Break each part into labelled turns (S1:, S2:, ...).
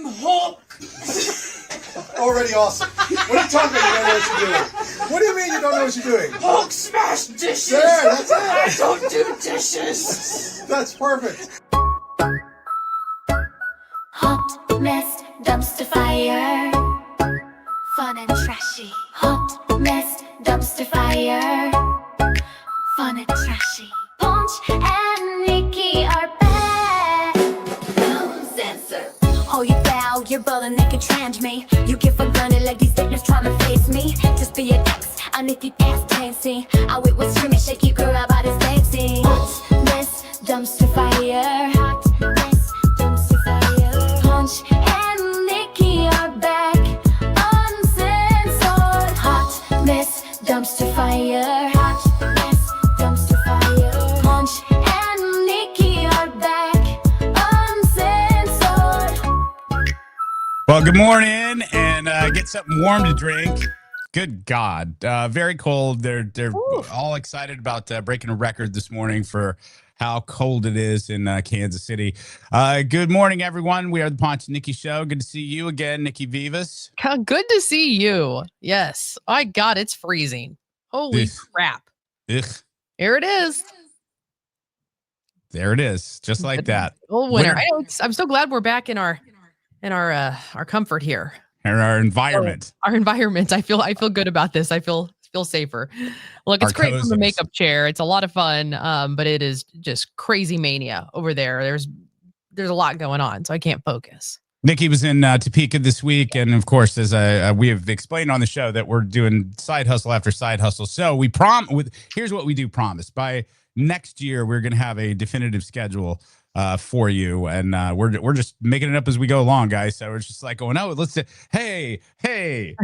S1: I'm Hulk.
S2: Already awesome. What are you talking about? You don't know what you're doing. What do you mean you don't know what you're doing?
S1: Hulk smash dishes.
S2: There, that's it.
S1: I don't do dishes.
S2: That's perfect.
S3: Hot mess, dumpster fire. Fun and trashy. Hot mess, dumpster fire. Fun and trashy. Ponch and Nikki are back. No censor. Oh, you foul, you're bullying, they can trans me. You get for granted like these niggas trying to face me. Just be an ex, I need the ass dancing. I wait with screaming, shaky girl about his dancing. Hot mess, dumpster fire. Hot mess, dumpster fire. Ponch and Nikki are back. Uncensored. Hot mess, dumpster fire. Hot mess, dumpster fire. Ponch and Nikki are back. Uncensored.
S4: Well, good morning, and get something warm to drink. Good God, very cold. They're all excited about breaking a record this morning for how cold it is in Kansas City. Good morning, everyone. We are the Ponch and Nikki Show. Good to see you again, Nikki Vivas.
S5: Good to see you. Yes. My God, it's freezing. Holy crap.
S4: Ugh.
S5: Here it is.
S4: There it is, just like that.
S5: Oh, winter. I'm so glad we're back in our comfort here.
S4: In our environment.
S5: Our environment. I feel good about this. I feel safer. Look, it's great from the makeup chair. It's a lot of fun, but it is just crazy mania over there. There's a lot going on, so I can't focus.
S4: Nikki was in Topeka this week, and of course, as we have explained on the show, that we're doing side hustle after side hustle. So here's what we do promise: by next year, we're going to have a definitive schedule for you, and we're just making it up as we go along, guys. So we're just like going, oh, let's say, hey,
S5: Right.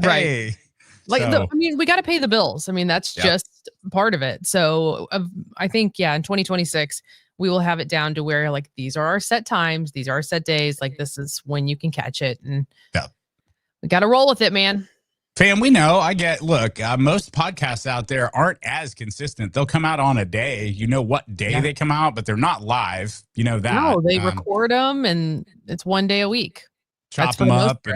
S4: hey.
S5: Like,
S4: So,
S5: we got to pay the bills. I mean, that's just part of it. So I think, in 2026, we will have it down to where, like, these are our set times. These are our set days. Like, this is when you can catch it. And we got to roll with it, man.
S4: fam, we know. Look, most podcasts out there aren't as consistent. They'll come out on a day. You know what day they come out, but they're not live. You know that.
S5: No, they record them, and it's one day a week.
S4: Chop them up.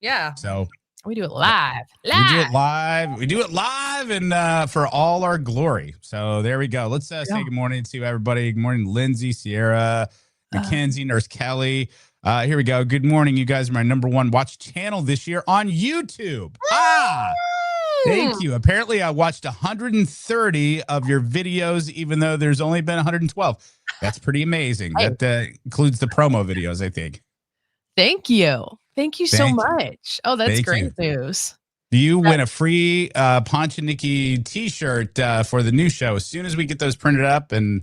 S5: Yeah.
S4: So
S5: we do it live.
S4: We do it live and for all our glory. So there we go. Let's say good morning to everybody. Good morning, Lindsay, Sierra, Mackenzie, Nurse Kelly. Here we go. Good morning. You guys are my number one watch channel this year on YouTube. Thank you. Apparently, I watched 130 of your videos, even though there's only been 112. That's pretty amazing. That includes the promo videos, I think.
S5: Thank you. Thank you so much. Oh, that's great news.
S4: You win a free Ponch and Nikki t-shirt for the new show as soon as we get those printed up, and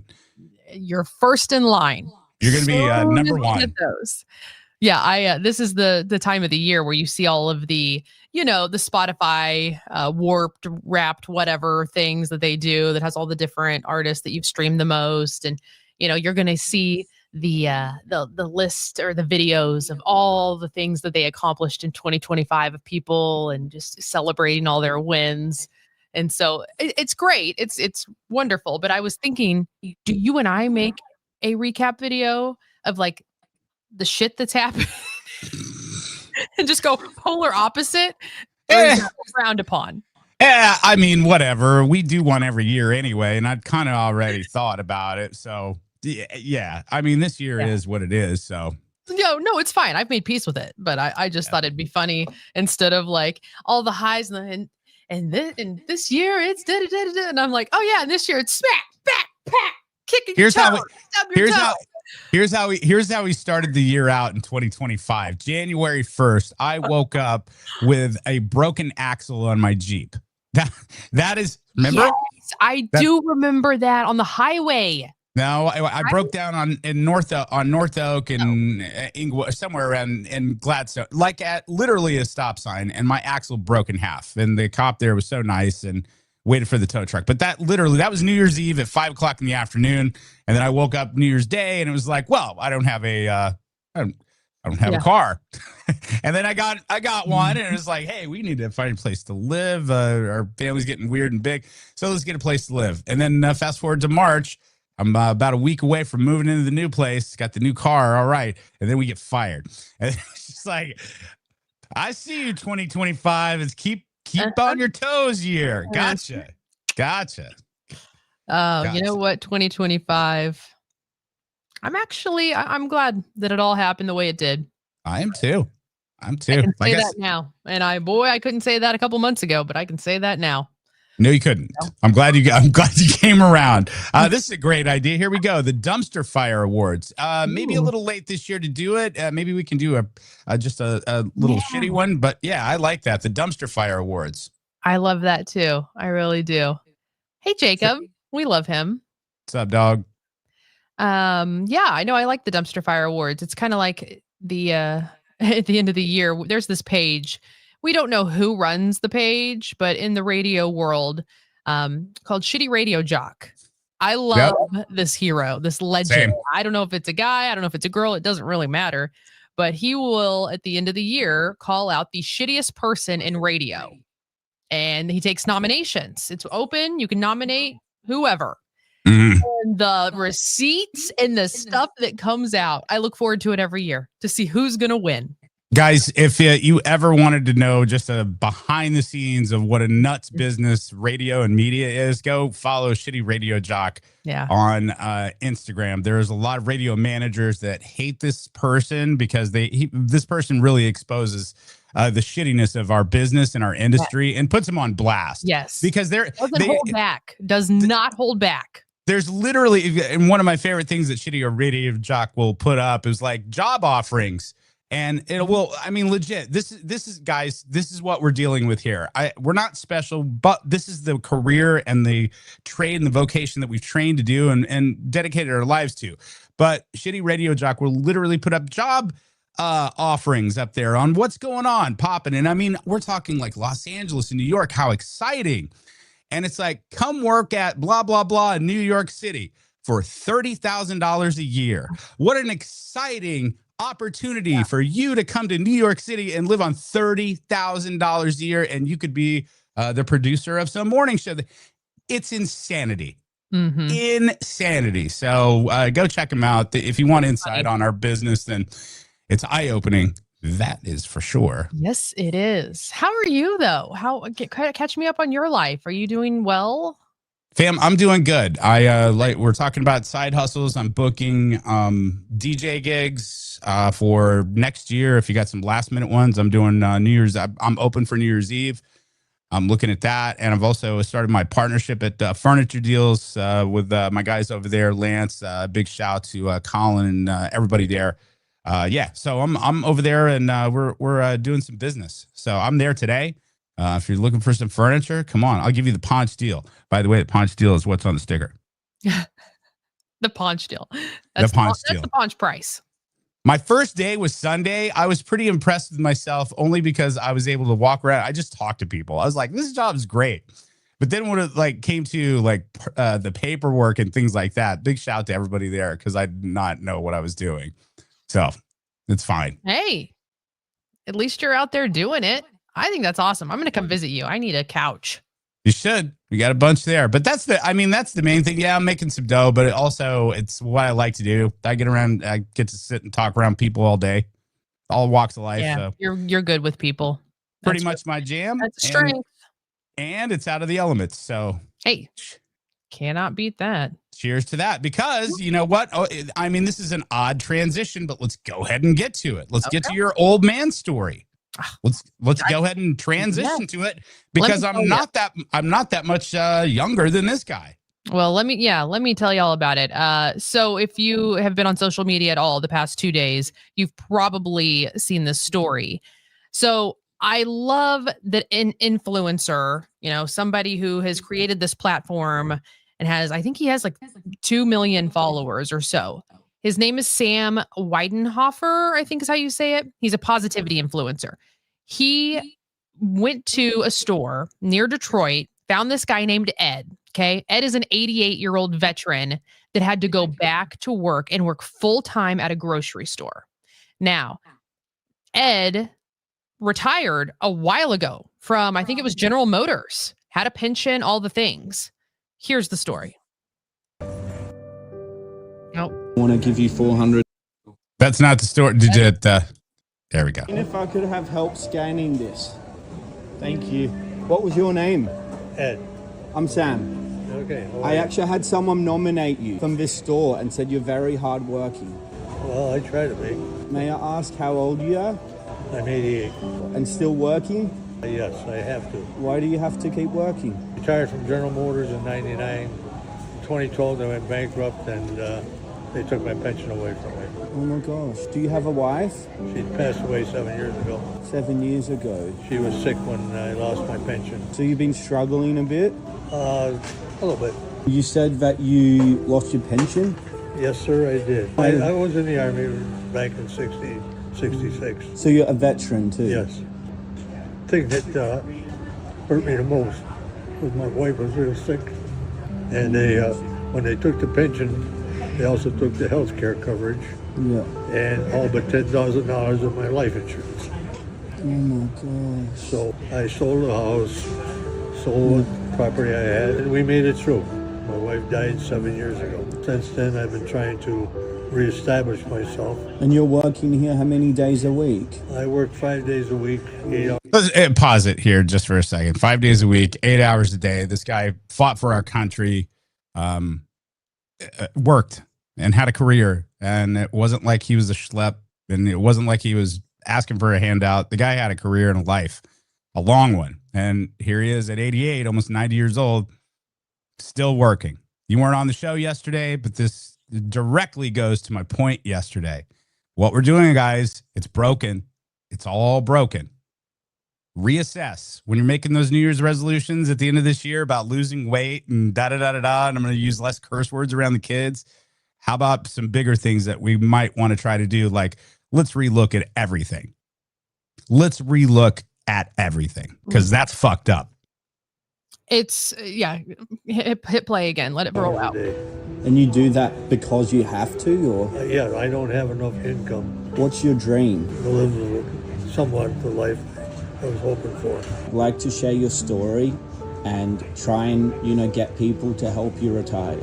S5: you're first in line.
S4: You're going to be number one.
S5: Get those. Yeah, this is the time of the year where you see all of the, the Spotify warped, wrapped, whatever things that they do that has all the different artists that you've streamed the most, and you're going to see the list or the videos of all the things that they accomplished in 2025 of people and just celebrating all their wins. And so it's great. It's wonderful. But I was thinking, do you and I make a recap video of like the shit that's happened and just go polar opposite and frowned upon?
S4: Yeah, I mean, whatever. We do one every year anyway, and I'd kind of already thought about it. So yeah, I mean, this year is what it is. So
S5: no, it's fine. I've made peace with it, but I just thought it'd be funny instead of like all the highs and this year it's da-da-da-da-da, and I'm like, oh yeah, and this year it's smack, back, pack, kicking. Here's
S4: how we started the year out in 2025. January 1st, I woke up with a broken axle on my Jeep. That is, remember?
S5: Yes, I do remember that on the highway.
S4: No, I broke down on North Oak and Inglewood, somewhere around in Gladstone, like at literally a stop sign, and my axle broke in half. And the cop there was so nice and waited for the tow truck. But that was New Year's Eve at 5 o'clock in the afternoon, and then I woke up New Year's Day, and it was like, well, I don't have a car. And then I got one, and it was like, hey, we need to find a place to live. Our family's getting weird and big, so let's get a place to live. And then fast forward to March. I'm about a week away from moving into the new place. Got the new car. All right. And then we get fired. And it's just like, I see you 2025. It's keep on your toes year. Gotcha.
S5: Oh, you know what? 2025. I'm glad that it all happened the way it did.
S4: I am too.
S5: I can say that now. And I couldn't say that a couple months ago, but I can say that now.
S4: No, you couldn't. I'm glad you came around. This is a great idea. Here we go. The Dumpster Fire Awards. Maybe a little late this year to do it. Maybe we can do just a little shitty one. But yeah, I like that. The Dumpster Fire Awards.
S5: I love that too. I really do. Hey, Jacob. We love him.
S4: What's up, dog?
S5: Yeah, I know. I like the Dumpster Fire Awards. It's kind of like the at the end of the year, there's this page. We don't know who runs the page, but in the radio world, called Shitty Radio Jock. I love this hero, this legend. Same. I don't know if it's a guy, I don't know if it's a girl, it doesn't really matter. But he will, at the end of the year, call out the shittiest person in radio. And he takes nominations. It's open. You can nominate whoever. And the receipts and the stuff that comes out, I look forward to it every year to see who's going to win.
S4: Guys, if you ever wanted to know just a behind the scenes of what a nuts business radio and media is, go follow Shitty Radio Jock on Instagram. There's a lot of radio managers that hate this person because this person really exposes the shittiness of our business and our industry and puts them on blast.
S5: Yes.
S4: Because
S5: does not hold back.
S4: There's literally, and one of my favorite things that Shitty Radio Jock will put up is like job offerings. And legit, this is guys, this is what we're dealing with here. We're not special, but this is the career and the trade and the vocation that we've trained to do and dedicated our lives to. But Shitty Radio Jock will literally put up job offerings up there on what's going on, popping. And I mean, we're talking like Los Angeles and New York, how exciting. And it's like, come work at blah, blah, blah in New York City for $30,000 a year. What an exciting opportunity for you to come to New York City and live on $30,000 a year. And you could be the producer of some morning show. It's insanity. Insanity. So go check them out. If you want insight on our business, then it's eye-opening. That is for sure.
S5: Yes, it is. How are you, though? Catch me up on your life. Are you doing well?
S4: Fam, I'm doing good. We're talking about side hustles. I'm booking DJ gigs for next year. If you got some last minute ones, I'm doing New Year's. I'm open for New Year's Eve. I'm looking at that. And I've also started my partnership at Furniture Deals with my guys over there, Lance. Big shout to Colin and everybody there. So I'm over there and we're doing some business. So I'm there today. If you're looking for some furniture, come on. I'll give you the Ponch deal. By the way, the Ponch deal is what's on the sticker.
S5: The Ponch deal. That's the Ponch price.
S4: My first day was Sunday. I was pretty impressed with myself only because I was able to walk around. I just talked to people. I was like, this job is great. But then when it came to the paperwork and things like that, big shout out to everybody there because I did not know what I was doing. So it's fine.
S5: Hey, at least you're out there doing it. I think that's awesome. I'm going to come visit you. I need a couch.
S4: You should. We got a bunch there. But that's the main thing. Yeah, I'm making some dough, but it's what I like to do. I get to sit and talk around people all day. All walks of life.
S5: Yeah, so. You're good with people.
S4: Pretty much my jam.
S5: That's a strength.
S4: And it's out of the elements. So
S5: hey, cannot beat that.
S4: Cheers to that, because you know what? This is an odd transition, but let's go ahead and get to it. Let's get to your old man story. Let's go ahead and transition to it, because I'm not that much younger than this guy.
S5: Well, let me tell you all about it. So if you have been on social media at all the past 2 days, you've probably seen this story. So I love that an influencer, somebody who has created this platform and I think he has 2 million followers or so. His name is Sam Weidenhofer, I think is how you say it. He's a positivity influencer. He went to a store near Detroit, found this guy named Ed. Okay. Ed is an 88-year-old veteran that had to go back to work and work full-time at a grocery store. Now, Ed retired a while ago from, I think it was General Motors, had a pension, all the things. Here's the story.
S6: want to give you 400.
S4: That's not the story. Did you? There we go.
S6: And if I could have help scanning this. Thank you. What was your name?
S7: Ed.
S6: I'm Sam.
S7: Okay.
S6: I actually had someone nominate you from this store and said you're very hardworking.
S7: Well, I try to be.
S6: May I ask how old you are?
S7: I'm 88.
S6: And still working?
S7: Yes, I have to.
S6: Why do you have to keep working?
S7: Retired from General Motors in 99. 2012, I went bankrupt and they took my pension away from me.
S6: Oh my gosh. Do you have a wife?
S7: She passed away 7 years ago.
S6: 7 years ago.
S7: She was sick when I lost my pension.
S6: So you've been struggling a bit?
S7: A little bit.
S6: You said that you lost your pension?
S7: Yes, sir, I did. I was in the Army back in 66.
S6: So you're a veteran too?
S7: Yes. The thing that hurt me the most was my wife was real sick. And they, when they took the pension, they also took the health care coverage.
S6: Yeah.
S7: And all but $10,000 of my life insurance.
S6: Oh my gosh.
S7: So I sold the house, sold the property I had, and we made it through. My wife died 7 years ago. Since then, I've been trying to reestablish myself.
S6: And you're working here how many days a week?
S7: I work 5 days a week, 8 hours.
S4: Let's pause it here just for a second. 5 days a week, 8 hours a day. This guy fought for our country, worked and had a career. And it wasn't like he was a schlep, and it wasn't like he was asking for a handout. The guy had a career and a life, a long one. And here he is at 88, almost 90 years old, still working. You weren't on the show yesterday, but this directly goes to my point yesterday. What we're doing, guys, it's broken. It's all broken. Reassess when you're making those New Year's resolutions at the end of this year about losing weight and da-da-da-da-da, and I'm going to use less curse words around the kids. How about some bigger things that we might want to try to do? Like, let's relook at everything. Let's relook at everything, because that's fucked up.
S5: It's, yeah, hit play again. Let it roll out.
S6: And you do that because you have to, or?
S7: Yeah, I don't have enough income
S6: What's your dream?
S7: to live somewhat the life I was hoping for.
S6: I'd like to share your story and try and, get people to help you retire.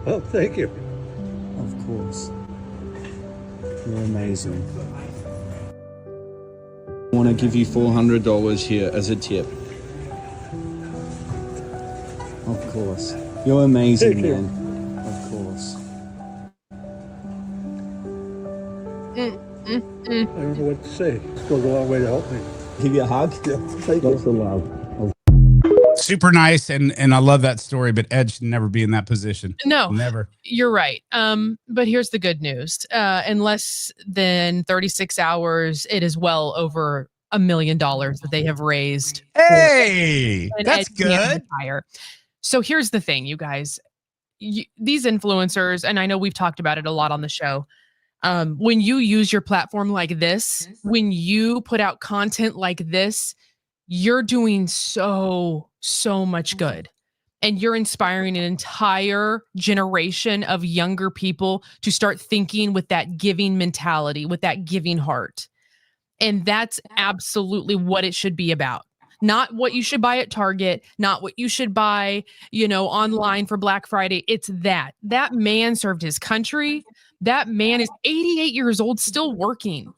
S7: Well, thank you.
S6: Of course. You're amazing. I want to give you $400 here as a tip. Of course. You're amazing,
S7: Thank you.
S6: man. Of course.
S7: I don't know what to say. It goes a long way to help me.
S6: Give you a hug?
S7: Thank you.
S6: Lots of love.
S4: Super nice, and I love that story, but Ed should never be in that position.
S5: No,
S4: Never.
S5: you're right. But here's the good news. In less than 36 hours, it is well over $1 million that they have raised.
S4: Hey,
S5: And
S4: that's
S5: Ed can't
S4: good.
S5: retire. So here's the thing, you guys. These influencers, and I know we've talked about it a lot on the show, when you use your platform like this, when you put out content like this, you're doing so much good. And you're inspiring an entire generation of younger people to start thinking with that giving mentality, with that giving heart. And that's absolutely what it should be about. Not what you should buy at Target, not what you should buy, online for Black Friday. It's that. That man served his country. That man is 88 years old, still working.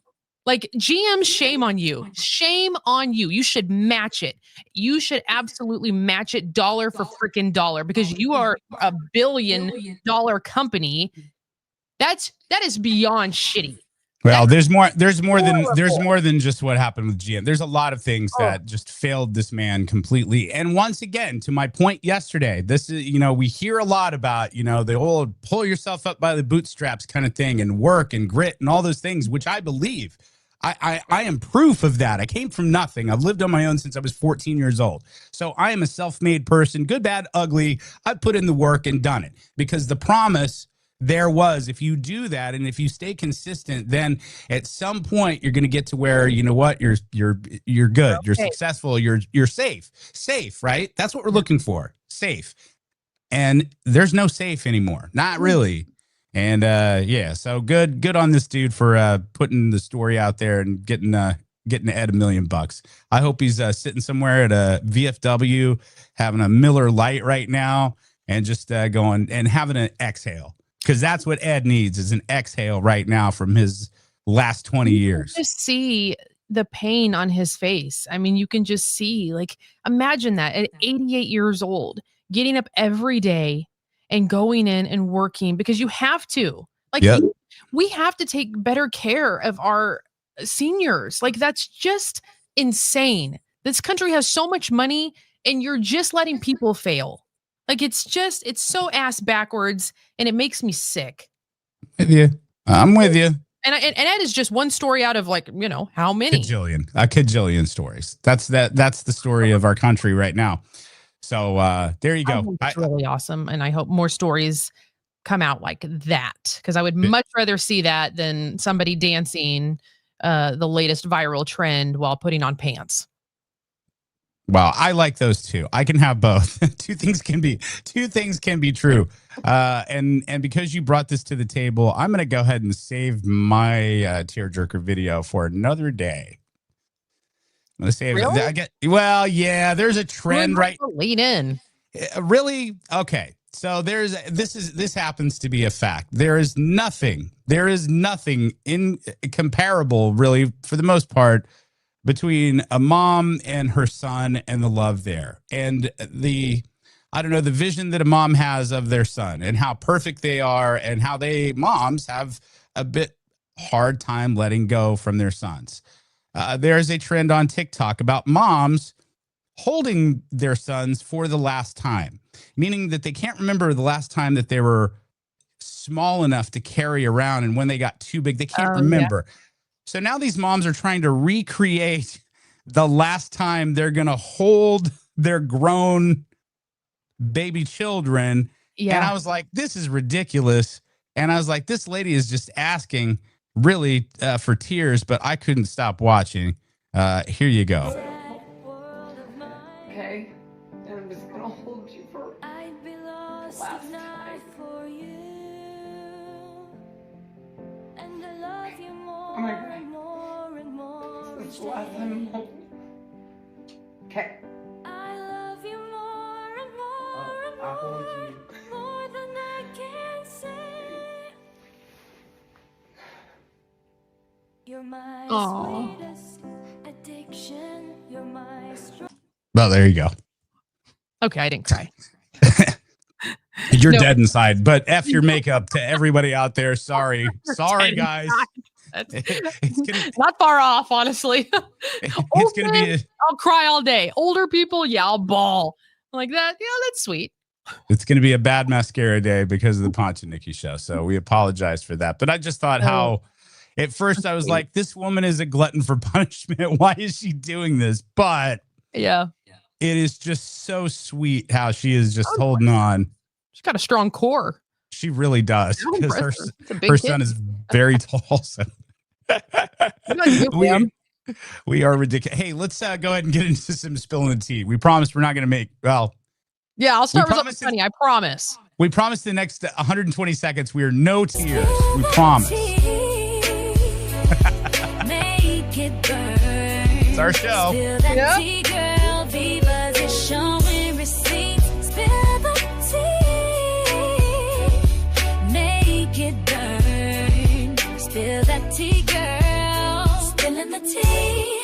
S5: Like, GM, shame on you. Shame on you. You should match it. You should absolutely match it dollar for freaking dollar, because you are a $1 billion company. That is beyond shitty.
S4: Well, there's more than just what happened with GM. There's a lot of things that just failed this man completely. And once again, to my point yesterday, this is, we hear a lot about, the old pull yourself up by the bootstraps kind of thing, and work and grit and all those things, which I believe. I am proof of that. I came from nothing. I've lived on my own since I was 14 years old. So I am a self-made person, good, bad, ugly. I put in the work and done it, because the promise there was, if you do that and if you stay consistent, then at some point you're going to get to where, you're good,
S5: Okay.
S4: you're successful, you're safe, right? That's what we're looking for, safe. And there's no safe anymore, not really. And so good on this dude for putting the story out there and getting Ed $1 million. I hope he's sitting somewhere at a VFW having a Miller Lite right now and just going and having an exhale. because that's what Ed needs is an exhale right now from his last 20 years.
S5: Just see the pain on his face. I mean, you can just see, like, imagine that at 88 years old, getting up every day and going in and working because you have to. Like,
S4: Yep.
S5: we have to take better care of our seniors. Like, that's just insane. This country has so much money and you're just letting people fail. Like, it's so ass backwards and it makes me sick.
S4: With you. I'm with you.
S5: And Ed is just one story out of, like, you know, how many?
S4: A kajillion stories. That's the story of our country right now. So there you go.
S5: It's really awesome. And I hope more stories come out like that, because I would much rather see that than somebody dancing the latest viral trend while putting on pants.
S4: Well, I like those two. I can have both. Two things can be true. And because you brought this to the table, I'm going to go ahead and save my tearjerker video for another day. I'm going to save it. Yeah, there's a trend right.
S5: Lean in.
S4: Really? Okay. So this happens to be a fact. There is nothing incomparable, really, for the most part, between a mom and her son and the love there. And the vision that a mom has of their son and how perfect they are and how moms have a bit hard time letting go from their sons. There's a trend on TikTok about moms holding their sons for the last time, meaning that they can't remember the last time that they were small enough to carry around. And when they got too big, they can't remember. Yeah. So now these moms are trying to recreate the last time they're going to hold their grown baby children. Yeah. And I was like, this is ridiculous. And I was like, this lady is just asking really for tears, but I couldn't stop watching. Here you go.
S1: Okay. And I'm just going to hold you for the last time. Oh my God. This is the last time I'm holding you. Okay. I love you more and more and more than I can say. You're my sweetest addiction. You're my strong.
S4: Well, there you go.
S5: Okay, I didn't cry.
S4: You're dead inside, but F your makeup to everybody out there. Sorry, guys.
S5: It's not far off, honestly.
S4: It's going to be.
S5: I'll cry all day. Older people, yeah, I'll bawl like that. Yeah, that's sweet.
S4: It's going to be a bad mascara day because of the Ponch and Nikki show. So we apologize for that. But I just thought how, at first I was like, this woman is a glutton for punishment. Why is she doing this? But
S5: yeah,
S4: it is just so sweet how she is just holding on.
S5: She's got a strong core.
S4: She really does, because her son is very tall. So we are ridiculous. Hey, let's go ahead and get into some spilling the tea. We promise we're not going to make,
S5: yeah, I'll start with something funny. I promise.
S4: We promise the next 120 seconds we are no tears. We promise. It's our show.
S5: Yep.
S3: Tea girl, spilling the tea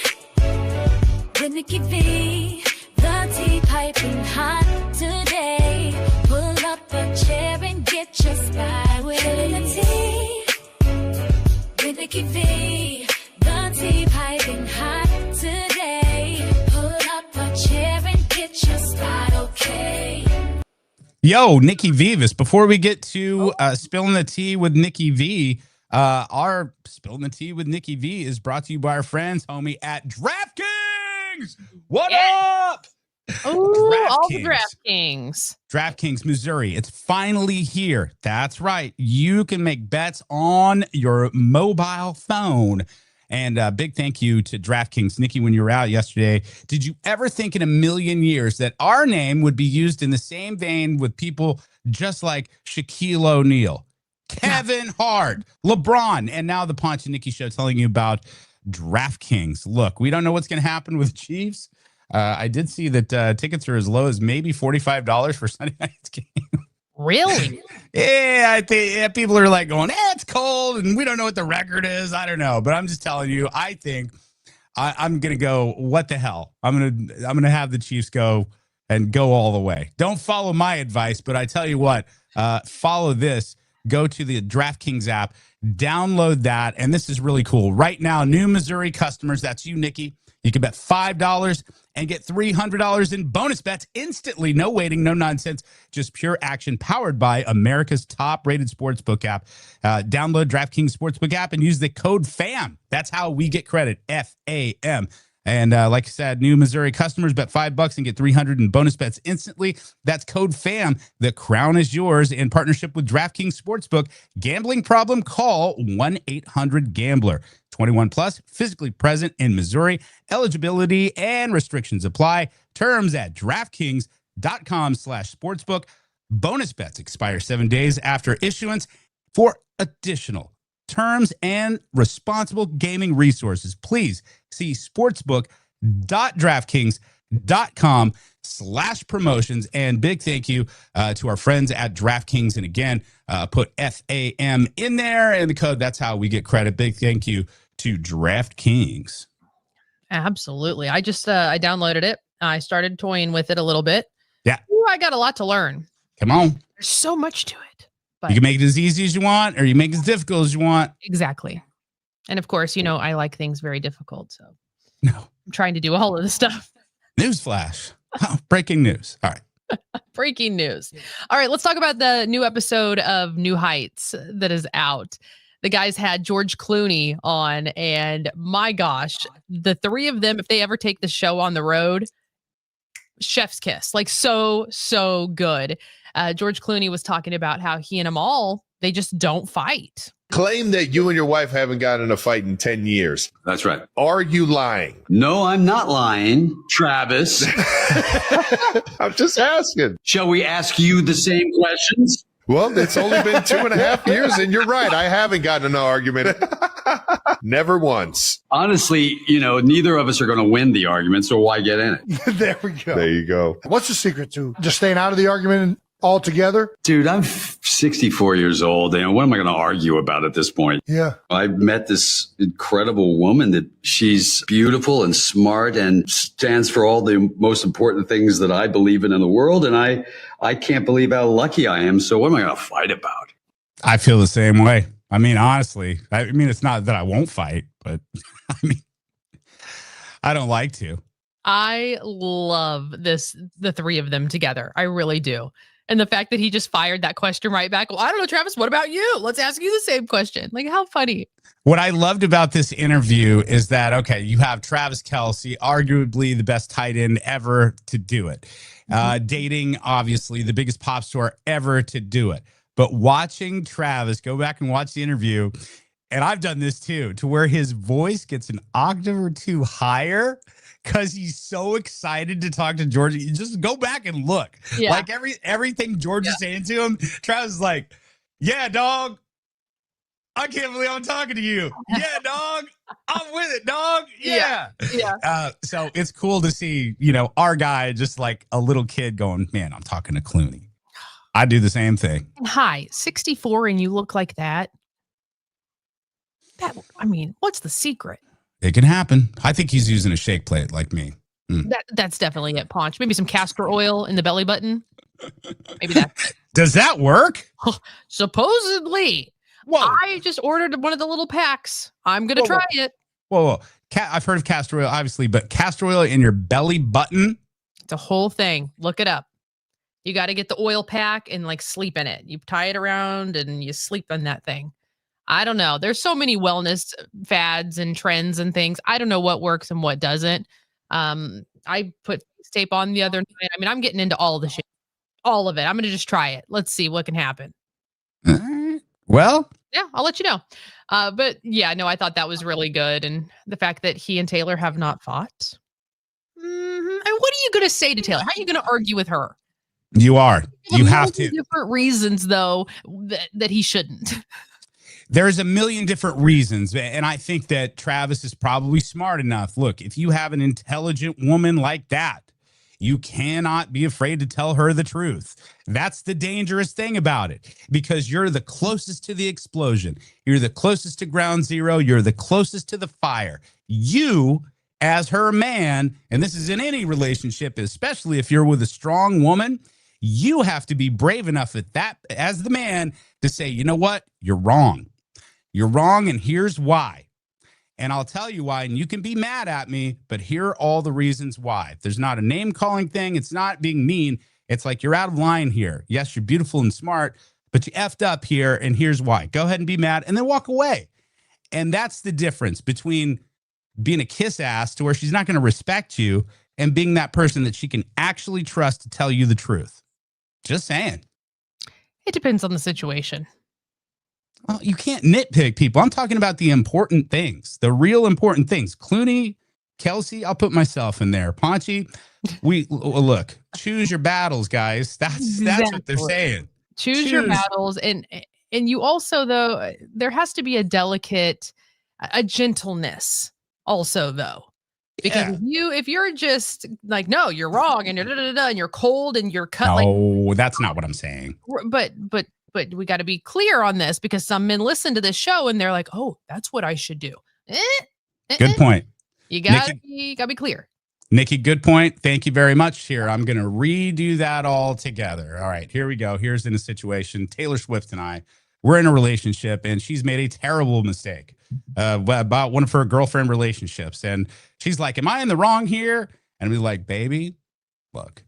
S3: with Nikki V. The tea piping hot today. Pull up a chair and get your spot with the tea with Nikki V. The tea piping hot today. Pull up a chair and get your spot, okay?
S4: Yo, Nikki Vivas. Before we get to spilling the tea with Nikki V. Our Spilling the Tea with Nikki V is brought to you by our friends, homie, at DraftKings. What up?
S5: Oh, all the DraftKings.
S4: DraftKings, Missouri. It's finally here. That's right. You can make bets on your mobile phone. And big thank you to DraftKings. Nikki, when you were out yesterday, did you ever think in a million years that our name would be used in the same vein with people just like Shaquille O'Neal, Kevin Hart, LeBron, and now the Ponch and Nikki show telling you about DraftKings. Look, we don't know what's going to happen with Chiefs. I did see that tickets are as low as maybe $45 for Sunday night's game.
S5: Really?
S4: Yeah, I think people are like going, it's cold and we don't know what the record is. I don't know. But I'm just telling you, I think I'm going to go, what the hell? I'm going to have the Chiefs go and go all the way. Don't follow my advice, but I tell you what, follow this. Go to the DraftKings app, download that, and this is really cool. Right now, new Missouri customers, that's you, Nikki, you can bet $5 and get $300 in bonus bets instantly. No waiting, no nonsense, just pure action powered by America's top-rated sportsbook app. Download DraftKings Sportsbook app and use the code FAM. That's how we get credit, FAM. And like I said, new Missouri customers bet $5 and get $300 in bonus bets instantly. That's code FAM. The crown is yours in partnership with DraftKings Sportsbook. Gambling problem? Call 1-800-GAMBLER. 21 plus, physically present in Missouri. Eligibility and restrictions apply. Terms at DraftKings.com/sportsbook. Bonus bets expire 7 days after issuance. For additional terms and responsible gaming resources, please see sportsbook.draftkings.com/promotions. And big thank you to our friends at DraftKings. And again, put FAM in there and the code. That's how we get credit. Big thank you to DraftKings.
S5: Absolutely. I just I downloaded it. I started toying with it a little bit.
S4: Yeah.
S5: Ooh, I got a lot to learn.
S4: Come on.
S5: There's so much to it. But
S4: You can make it as easy as you want, or you make it as difficult as you want.
S5: exactly. And of course, I like things very difficult. So
S4: No.
S5: I'm trying to do all of this stuff.
S4: Newsflash. Oh, breaking news. All right.
S5: Breaking news. All right, let's talk about the new episode of New Heights that is out. The guys had George Clooney on, and my gosh, the three of them, if they ever take the show on the road, chef's kiss. Like so good. George Clooney was talking about how he and Amal, they just don't fight.
S2: Claim that you and your wife haven't gotten in a fight in 10 years.
S8: That's right.
S2: Are you lying?
S8: No, I'm not lying, Travis.
S2: I'm just asking.
S8: Shall we ask you the same questions?
S2: Well, it's only been 2.5 years, and you're right. I haven't gotten in an argument. Never once.
S8: Honestly, neither of us are going to win the argument, so why get in it?
S9: There we go.
S2: There you go.
S9: What's the secret to just staying out of the argument altogether?
S8: Dude, I'm 64 years old, and what am I going to argue about at this point?
S9: Yeah.
S8: I met this incredible woman that she's beautiful and smart and stands for all the most important things that I believe in the world, and I can't believe how lucky I am, so what am I going to fight about?
S4: I feel the same way. I mean, honestly, it's not that I won't fight, but I don't like to.
S5: I love the three of them together. I really do. And the fact that he just fired that question right back. Well, I don't know, Travis, what about you? Let's ask you the same question. Like, how funny.
S4: What I loved about this interview is that, okay, you have Travis Kelce, arguably the best tight end ever to do it. Dating, obviously, the biggest pop star ever to do it. But watching Travis, go back and watch the interview, and I've done this too, to where his voice gets an octave or two higher because he's so excited to talk to George. You just go back and look.
S5: Yeah.
S4: Like everything George is saying to him, Travis is like, yeah, dog. I can't believe I'm talking to you. Yeah, dog. I'm with it, dog. Yeah. So it's cool to see, our guy just like a little kid going, man, I'm talking to Clooney. I do the same thing.
S5: Hi, 64 and you look like that. What's the secret?
S4: It can happen. I think he's using a shake plate like me.
S5: That's definitely it, Ponch. Maybe some castor oil in the belly button. Maybe that.
S4: Does that work?
S5: Supposedly.
S4: Whoa.
S5: I just ordered one of the little packs. I'm going to try it.
S4: Whoa. I've heard of castor oil, obviously, but castor oil in your belly button?
S5: It's a whole thing. Look it up. You got to get the oil pack and sleep in it. You tie it around and you sleep on that thing. I don't know. There's so many wellness fads and trends and things. I don't know what works and what doesn't. I put face tape on the other night. I'm getting into all the shit, all of it. I'm going to just try it. Let's see what can happen.
S4: Well,
S5: yeah, I'll let you know. But yeah, no, I thought that was really good. And the fact that he and Taylor have not fought. And what are you going to say to Taylor? How are you going to argue with her?
S4: You are. You have to.
S5: Different reasons, though, that he shouldn't.
S4: There's a million different reasons. And I think that Travis is probably smart enough. Look, if you have an intelligent woman like that, You cannot be afraid to tell her the truth. That's the dangerous thing about it, because you're the closest to the explosion. You're the closest to ground zero. You're the closest to the fire. You, as her man, and this is in any relationship, especially if you're with a strong woman, you have to be brave enough at that as the man to say, you know what? You're wrong. You're wrong, and here's why. And I'll tell you why, and you can be mad at me, but here are all the reasons why. There's not a name-calling thing. It's not being mean. It's like, you're out of line here. Yes, you're beautiful and smart, but you effed up here, and here's why. Go ahead and be mad, and then walk away. And that's the difference between being a kiss ass to where she's not going to respect you and being that person that she can actually trust to tell you the truth. Just saying.
S5: It depends on the situation.
S4: Well, you can't nitpick people. I'm talking about the important things, the real important things. Clooney, Kelsey, I'll put myself in there. Ponchy, look, choose your battles, guys. That's what they're saying.
S5: Choose your battles. And you also, though, there has to be a delicate, a gentleness also, though. Because if you're just like, no, you're wrong, and and you're cold and you're cut.
S4: No, that's not what I'm saying.
S5: But we got to be clear on this, because some men listen to this show and they're like, oh, that's what I should do.
S4: Good point.
S5: You gotta be clear.
S4: Nikki, good point. Thank you very much. Here, I'm going to redo that all together. All right, here we go. Here's in a situation. Taylor Swift and I, we're in a relationship, and she's made a terrible mistake about one of her girlfriend relationships. And she's like, am I in the wrong here? And we're like, baby, look,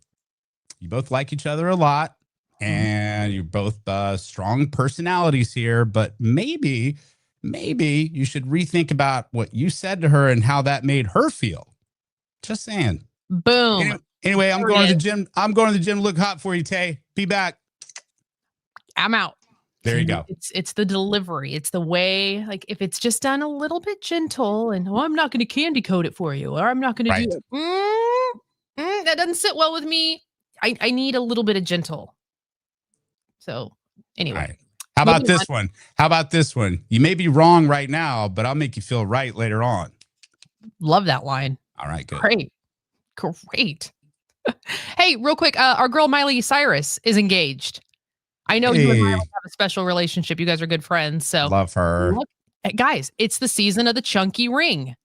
S4: you both like each other a lot. And you're both strong personalities here, but maybe you should rethink about what you said to her and how that made her feel. Just saying.
S5: Boom.
S4: Anyway, I'm going to the gym. I'm going to the gym. Look hot for you, Tay. Be back.
S5: I'm out.
S4: There you go.
S5: It's the delivery. It's the way, like, if it's just done a little bit gentle and, I'm not going to candy coat it for you, or I'm not going to do it. That doesn't sit well with me. I need a little bit of gentle. So anyway,
S4: right. How about this one? How about this one? You may be wrong right now, but I'll make you feel right later on.
S5: Love that line.
S4: All right, good.
S5: Great. Hey, real quick, our girl Miley Cyrus is engaged. I know you and Miley have a special relationship. You guys are good friends. So
S4: love her.
S5: Look, guys, it's the season of the chunky ring.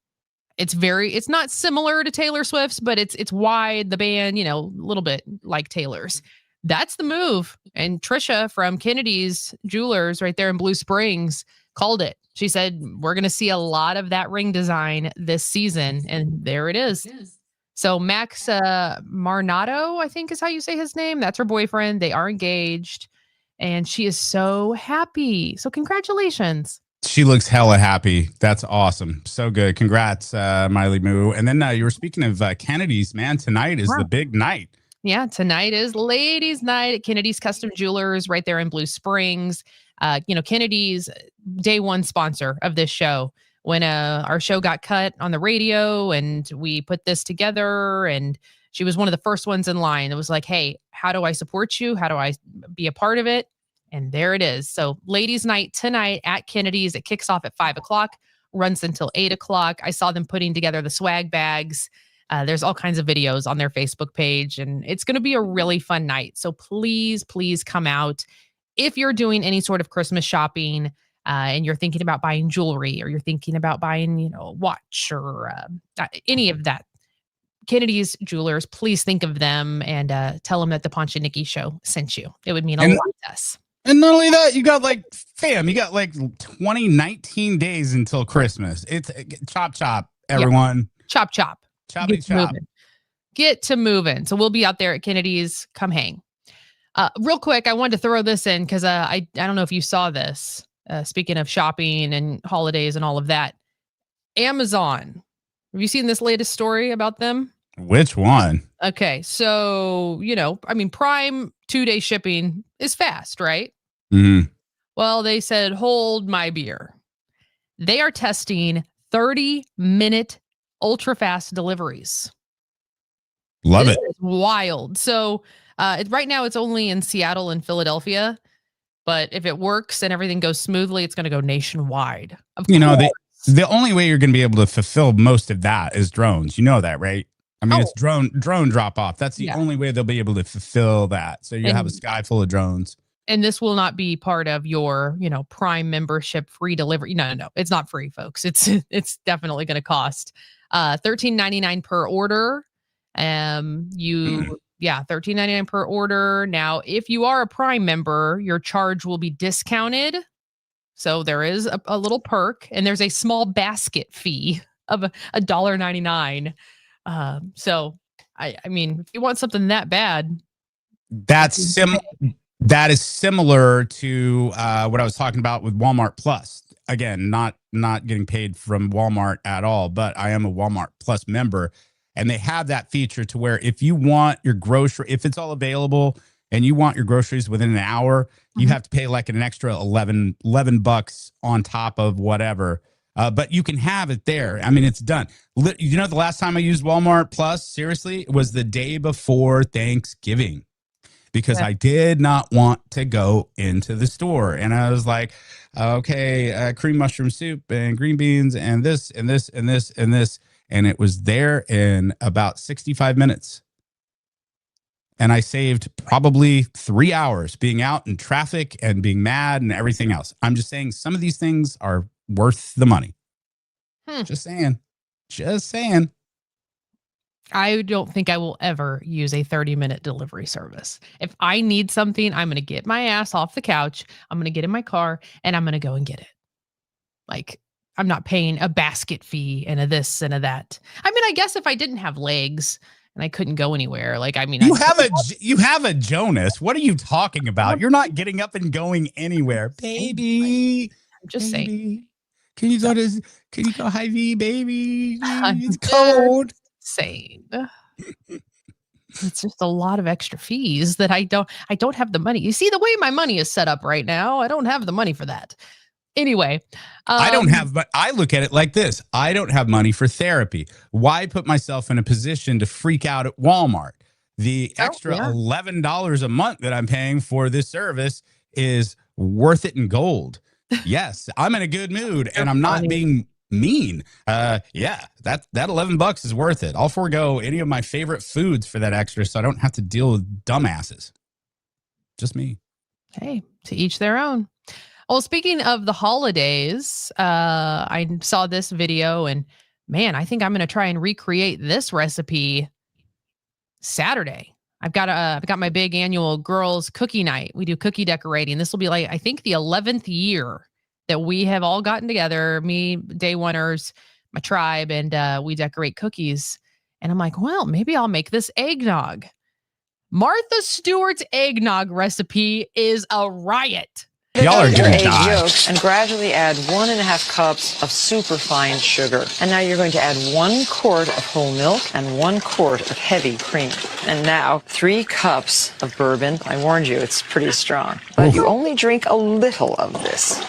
S5: It's not similar to Taylor Swift's, but it's wide, the band, a little bit like Taylor's. That's the move. And Trisha from Kennedy's Jewelers right there in Blue Springs called it. She said, we're going to see a lot of that ring design this season. And there it is. So Max Marnato, I think is how you say his name. That's her boyfriend. They are engaged. And she is so happy. So congratulations.
S4: She looks hella happy. That's awesome. So good. Congrats, Miley Moo. And then you were speaking of Kennedy's, man. Tonight is the big night.
S5: Yeah, tonight is ladies' night at Kennedy's Custom Jewelers right there in Blue Springs. Kennedy's day one sponsor of this show. When our show got cut on the radio and we put this together, and she was one of the first ones in line. It was like, hey, how do I support you? How do I be a part of it? And there it is. So ladies' night tonight at Kennedy's. It kicks off at 5:00, runs until 8:00. I saw them putting together the swag bags. There's all kinds of videos on their Facebook page, and it's going to be a really fun night. So please, please come out. If you're doing any sort of Christmas shopping and you're thinking about buying jewelry, or you're thinking about buying, a watch or any of that, Kennedy's Jewelers, please think of them and tell them that the Ponch and Nikki show sent you. It would mean a lot to us.
S4: And not only that, you got like 19 days until Christmas. It's chop, everyone.
S5: Yeah. Chop. Get to moving. So we'll be out there at Kennedy's. Come hang. Real quick, I wanted to throw this in because I don't know if you saw this. Speaking of shopping and holidays and all of that, Amazon. Have you seen this latest story about them?
S4: Which one?
S5: Okay, so Prime 2-day shipping is fast, right?
S4: Mm-hmm.
S5: Well, they said, hold my beer. They are testing 30-minute ultra fast deliveries.
S4: Love it.
S5: Is wild. So right now it's only in Seattle and Philadelphia, but if it works and everything goes smoothly, it's going to go nationwide.
S4: The only way you're going to be able to fulfill most of that is drones. You know that, right? I mean, it's drone drop off. That's the only way they'll be able to fulfill that. So you have a sky full of drones.
S5: And this will not be part of your, Prime membership free delivery. No, it's not free, folks. It's definitely going to cost $13.99 per order. $13.99 per order. Now, if you are a Prime member, your charge will be discounted. So there is a little perk, and there's a small basket fee of $1.99. So I mean, if you want something that bad,
S4: that is similar to what I was talking about with Walmart Plus. Again, not getting paid from Walmart at all, but I am a Walmart Plus member, and they have that feature to where if you want your if it's all available and you want your groceries within an hour, you have to pay like an extra $11 on top of whatever. But you can have it there. I mean, it's done. The last time I used Walmart Plus, seriously, it was the day before Thanksgiving, because I did not want to go into the store. And I was like, okay, cream mushroom soup and green beans and this and this and this and this. And it was there in about 65 minutes. And I saved probably 3 hours being out in traffic and being mad and everything else. I'm just saying some of these things are worth the money. Just saying.
S5: I don't think I will ever use a 30-minute delivery service. If I need something, I'm going to get my ass off the couch. I'm going to get in my car and I'm going to go and get it. Like, I'm not paying a basket fee and a this and a that. I mean, I guess if I didn't have legs and I couldn't go anywhere,
S4: you have a Jonas. What are you talking about? You're not getting up and going anywhere, baby.
S5: I'm just saying.
S4: Can you go Hy-Vee, baby? It's cold.
S5: Saying it's just a lot of extra fees that I don't have the money. You see the way my money is set up right now, I don't have the money for that. Anyway,
S4: but I look at it like this. I don't have money for therapy. Why put myself in a position to freak out at Walmart? The extra $11 a month that I'm paying for this service is worth it in gold. Yes, I'm in a good mood and I'm not being mean. That $11 is worth it. I'll forego any of my favorite foods for that extra so I don't have to deal with dumbasses. Just me.
S5: Hey, to each their own. Well, speaking of the holidays, I saw this video and man, I think I'm going to try and recreate this recipe Saturday. I've got my big annual girls cookie night. We do cookie decorating. This will be I think the 11th year that we have all gotten together, me, day oneers, my tribe, and we decorate cookies. And I'm like, well, maybe I'll make this eggnog. Martha Stewart's eggnog recipe is a riot.
S4: Y'all are going to die.
S10: Yolks and gradually add 1.5 cups of superfine sugar. And now you're going to add 1 quart of whole milk and 1 quart of heavy cream. And now 3 cups of bourbon. I warned you, it's pretty strong. But you only drink a little of this.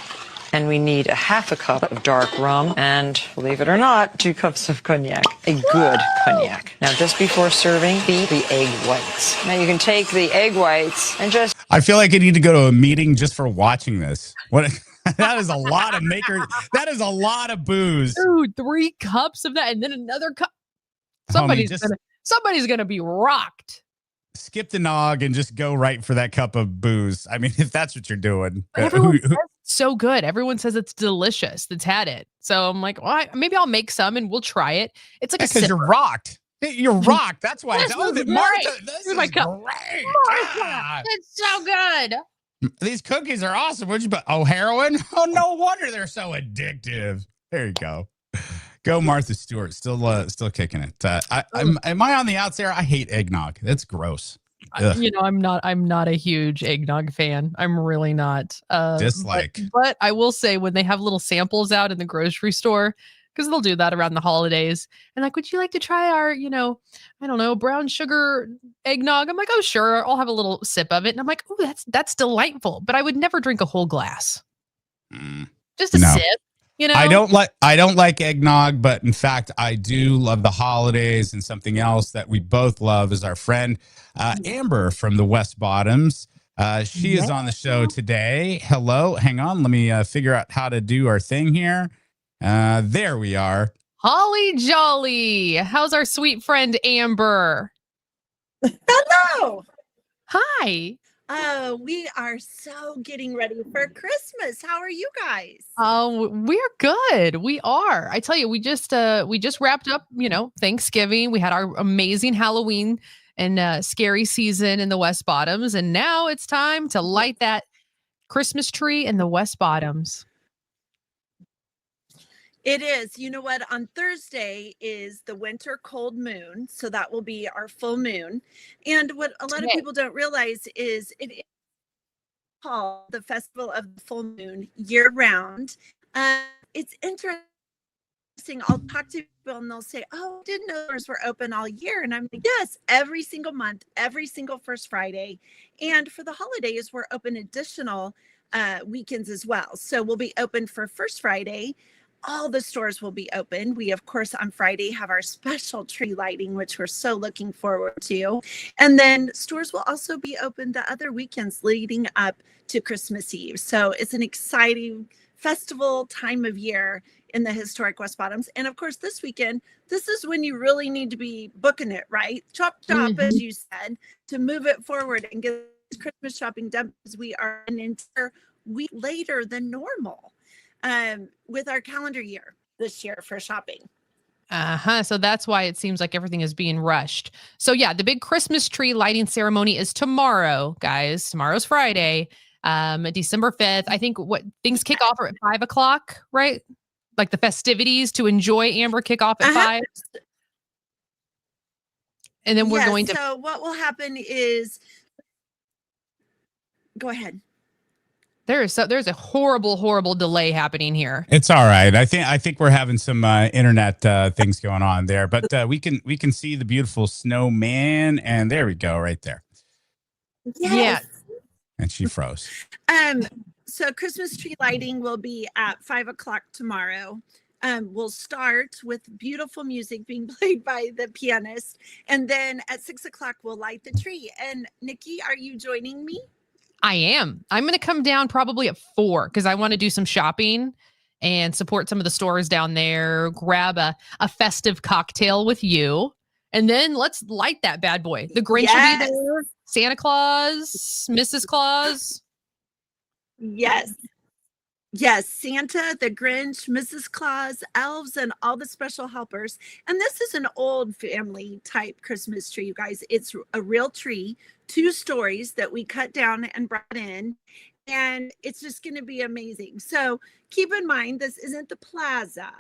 S10: And we need 1/2 cup of dark rum and, believe it or not, 2 cups of cognac. A good cognac. Now, just before serving, beat the egg whites. Now, you can take the egg whites and just...
S4: I feel like I need to go to a meeting just for watching this. That is a lot of that is a lot of booze.
S5: Dude, 3 cups of that and then another cup. Somebody's going to be rocked.
S4: Skip the nog and just go right for that cup of booze. I mean, if that's what you're doing.
S5: Everyone says it's so good. Everyone says it's delicious that's had it. So I'm like, well, maybe I'll make some and we'll try it. It's like
S4: because you're rocked. You're rocked. That's why.
S5: Martha,
S4: this is great.
S5: Martha, it's so good.
S4: These cookies are awesome. Heroin? Oh, no wonder they're so addictive. There you go. Go Martha Stewart. Still kicking it. Am I on the outs there? I hate eggnog. That's gross.
S5: I'm not a huge eggnog fan. I'm really not.
S4: Dislike.
S5: But I will say when they have little samples out in the grocery store, because they'll do that around the holidays, and like, would you like to try our, I don't know, brown sugar eggnog? I'm like, oh sure, I'll have a little sip of it, and I'm like, oh, that's delightful. But I would never drink a whole glass. Just a sip.
S4: I don't like eggnog, but in fact, I do love the holidays. And something else that we both love is our friend Amber from the West Bottoms. She is on the show today. Hello, hang on, let me figure out how to do our thing here. There we are.
S5: Holly Jolly. How's our sweet friend Amber?
S11: Hello.
S5: Hi.
S11: We are so getting ready for Christmas. How are you guys?
S5: Oh, we're good. We are. I tell you, we just wrapped up, Thanksgiving. We had our amazing Halloween and scary season in the West Bottoms, and now it's time to light that Christmas tree in the West Bottoms.
S11: It is. You know what? On Thursday is the winter cold moon, so that will be our full moon. And what a lot of people don't realize is it is called the Festival of the Full Moon year round. It's interesting. I'll talk to people and they'll say, "Oh, I didn't know doors were open all year." And I'm like, "Yes, every single month, every single first Friday. And for the holidays, we're open additional weekends as well. So we'll be open for first Friday. All the stores will be open. We, of course, on Friday have our special tree lighting, which we're so looking forward to. And then stores will also be open the other weekends leading up to Christmas Eve. So it's an exciting festival time of year in the historic West Bottoms. And of course, this weekend, this is when you really need to be booking it, right? Chop, as you said, to move it forward and get Christmas shopping done, because we are an entire week later than normal. With our calendar year this year for shopping.
S5: So that's why it seems like everything is being rushed. So yeah, the big Christmas tree lighting ceremony is tomorrow, guys. Tomorrow's Friday, December 5th. I think things kick off at 5:00, right? Like the festivities to enjoy Amber kick off at 5. And then we're going to.
S11: So what will happen is, go ahead.
S5: There's a horrible delay happening here.
S4: It's all right. I think we're having some internet things going on there, but we can see the beautiful snowman, and there we go, right there.
S11: Yes.
S5: Yeah.
S4: And she froze.
S11: So Christmas tree lighting will be at 5:00 tomorrow. We'll start with beautiful music being played by the pianist, and then at 6:00 we'll light the tree. And Nikki, are you joining me?
S5: I am. I'm going to come down probably at 4 because I want to do some shopping and support some of the stores down there, grab a festive cocktail with you, and then let's light that bad boy. The Grinch will be there, Santa Claus, Mrs. Claus.
S11: Yes, Santa, the Grinch, Mrs. Claus, elves, and all the special helpers. And this is an old family type Christmas tree, you guys. It's a real tree, 2 stories that we cut down and brought in. And it's just going to be amazing. So keep in mind, this isn't the plaza.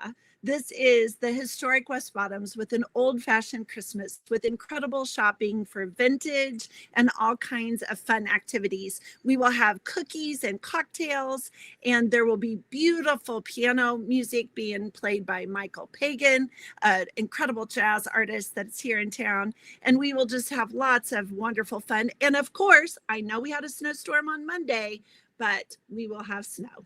S11: This is the historic West Bottoms with an old-fashioned Christmas with incredible shopping for vintage and all kinds of fun activities. We will have cookies and cocktails, and there will be beautiful piano music being played by Michael Pagan, an incredible jazz artist that's here in town. And we will just have lots of wonderful fun. And of course, I know we had a snowstorm on Monday, but we will have snow.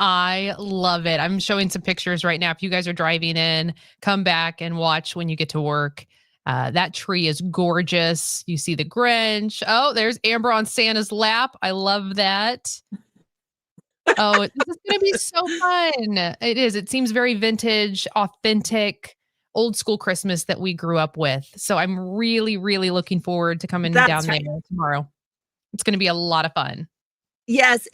S5: I love it. I'm showing some pictures right now. If you guys are driving in, come back and watch when you get to work. That tree is gorgeous. You see the Grinch. Oh, there's Amber on Santa's lap. I love that. Oh, this is going to be so fun. It is. It seems very vintage, authentic, old school Christmas that we grew up with. So I'm really, really looking forward to coming down there tomorrow. It's going to be a lot of fun.
S11: Yes.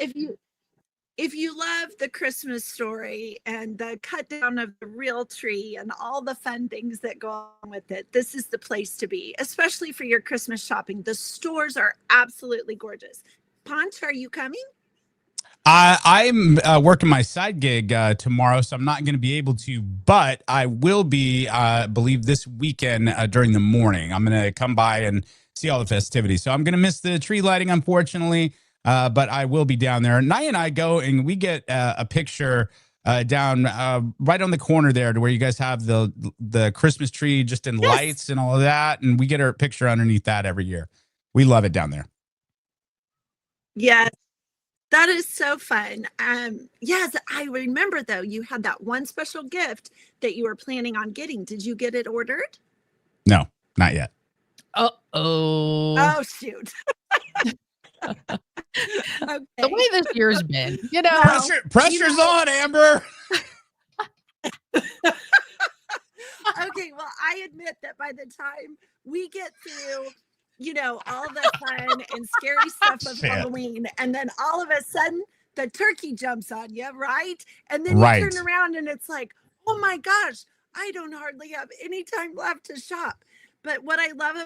S11: If you love the Christmas story and the cut down of the real tree and all the fun things that go on with it, this is the place to be, especially for your Christmas shopping. The stores are absolutely gorgeous. Ponch, are you coming?
S4: I'm working my side gig tomorrow, so I'm not going to be able to, but I will be, I believe, this weekend during the morning. I'm going to come by and see all the festivities. So I'm going to miss the tree lighting, unfortunately. But I will be down there. Nia and I go and we get a picture down right on the corner there to where you guys have the Christmas tree just in lights and all of that. And we get our picture underneath that every year. We love it down there.
S11: Yes, that is so fun. Yes, I remember though, you had that one special gift that you were planning on getting. Did you get it ordered?
S4: No, not yet.
S11: Oh, shoot.
S5: Okay. The way this year's been,
S4: pressure's on, Amber.
S11: Okay, well, I admit that by the time we get through, all the fun and scary stuff of Halloween, and then all of a sudden the turkey jumps on you, right? And then you turn around and it's like, oh my gosh, I don't hardly have any time left to shop. But what I love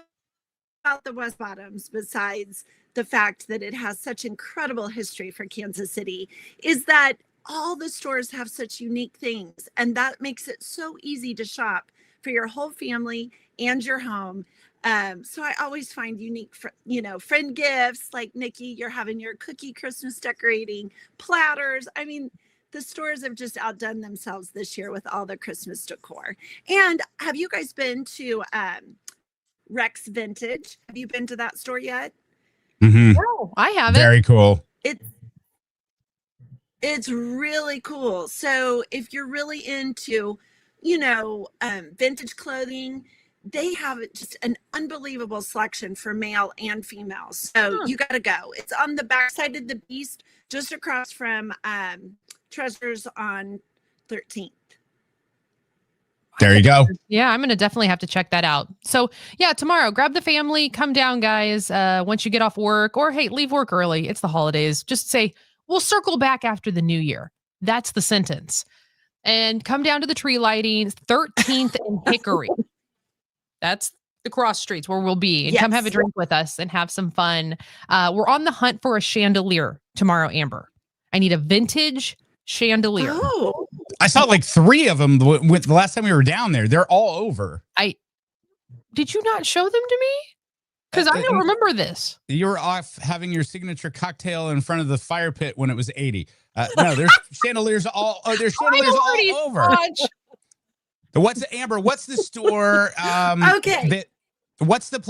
S11: about the West Bottoms, besides the fact that it has such incredible history for Kansas City, is that all the stores have such unique things, and that makes it so easy to shop for your whole family and your home. So I always find unique, friend gifts, like Nikki, you're having your cookie Christmas decorating platters. I mean, the stores have just outdone themselves this year with all the Christmas decor. And have you guys been to Rex Vintage? Have you been to that store yet?
S4: Mm-hmm.
S5: No, I haven't.
S4: Very cool.
S11: It's really cool. So if you're really into, vintage clothing, they have just an unbelievable selection for male and female. So you got to go. It's on the backside of the Beast, just across from Treasures on 13th.
S4: There you go.
S5: Yeah, I'm going to definitely have to check that out. So yeah, tomorrow, grab the family, come down, guys. Once you get off work, or hey, leave work early. It's the holidays. Just say, we'll circle back after the new year. That's the sentence. And come down to the tree lighting, 13th and Hickory. That's the cross streets where we'll be. And come have a drink with us and have some fun. We're on the hunt for a chandelier tomorrow, Amber. I need a vintage chandelier.
S11: Oh.
S4: I saw like 3 of them with the last time we were down there. They're all over.
S5: Did you not show them to me? Because I don't remember this.
S4: You were off having your signature cocktail in front of the fire pit when it was 80. No, there's chandeliers all. Oh, there's chandeliers all over. What's the store?
S11: Okay.
S4: What's the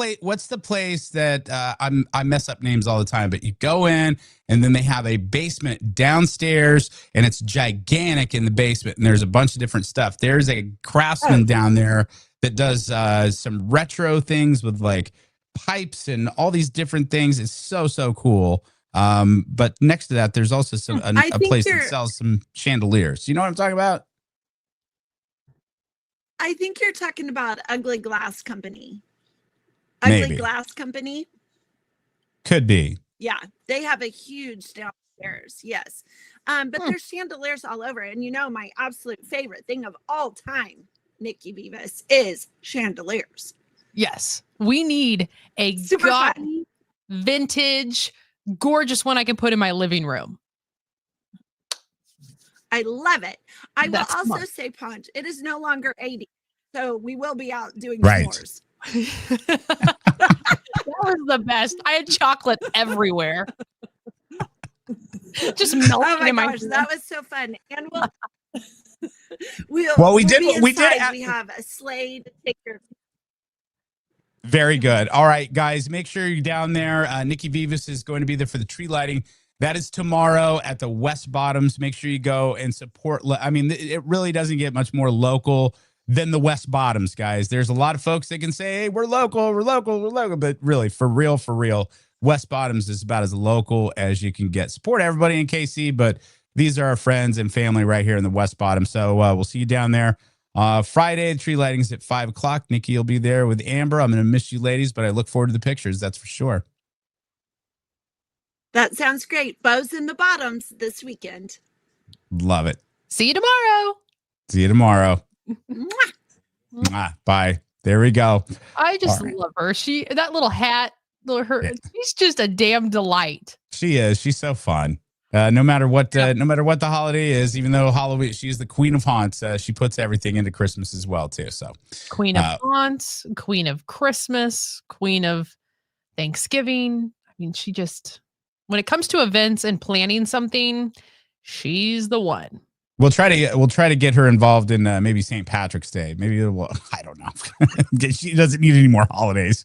S4: place that I mess up names all the time, but you go in and then they have a basement downstairs and it's gigantic in the basement and there's a bunch of different stuff. There's a craftsman down there that does some retro things with like pipes and all these different things. It's so cool. But next to that, there's also a place that sells some chandeliers. You know what I'm talking about?
S11: I think you're talking about Ugly Glass Company.
S4: Maybe.
S11: Ugly Glass Company.
S4: Could be.
S11: Yeah, they have a huge downstairs. Yes. But there's chandeliers all over. And my absolute favorite thing of all time, Nikki Vivas, is chandeliers.
S5: Yes. We need a gaudy, vintage, gorgeous one I can put in my living room.
S11: I love it. I will also say, Ponch, it is no longer 80. So we will be out doing s'mores.
S5: That was the best. I had chocolate everywhere. Just melting in my
S11: gosh, that was so fun. And we did. We have a sleigh to take care of.
S4: Very good. All right, guys, make sure you're down there. Nikki Vivas is going to be there for the tree lighting. That is tomorrow at the West Bottoms. Make sure you go and support. I mean, it really doesn't get much more local than the West Bottoms, guys. There's a lot of folks that can say, hey, we're local. But really, for real, West Bottoms is about as local as you can get. Support everybody in KC, but these are our friends and family right here in the West Bottom. So we'll see you down there. Friday, the tree lighting's at 5:00. Nikki will be there with Amber. I'm going to miss you ladies, but I look forward to the pictures. That's for sure.
S11: That sounds great. Bows in the Bottoms this weekend.
S4: Love it.
S5: See you tomorrow.
S4: See you tomorrow. Mwah. Bye. There we go.
S5: I just love her. That little hat, she's just a damn delight.
S4: She is. She's so fun. No matter what the holiday is, even though Halloween, she's the queen of haunts. She puts everything into Christmas as well too. So
S5: queen of haunts, queen of Christmas, queen of Thanksgiving. I mean, she just, when it comes to events and planning something, she's the one.
S4: We'll try to get her involved in maybe St. Patrick's Day. Maybe I don't know. She doesn't need any more holidays.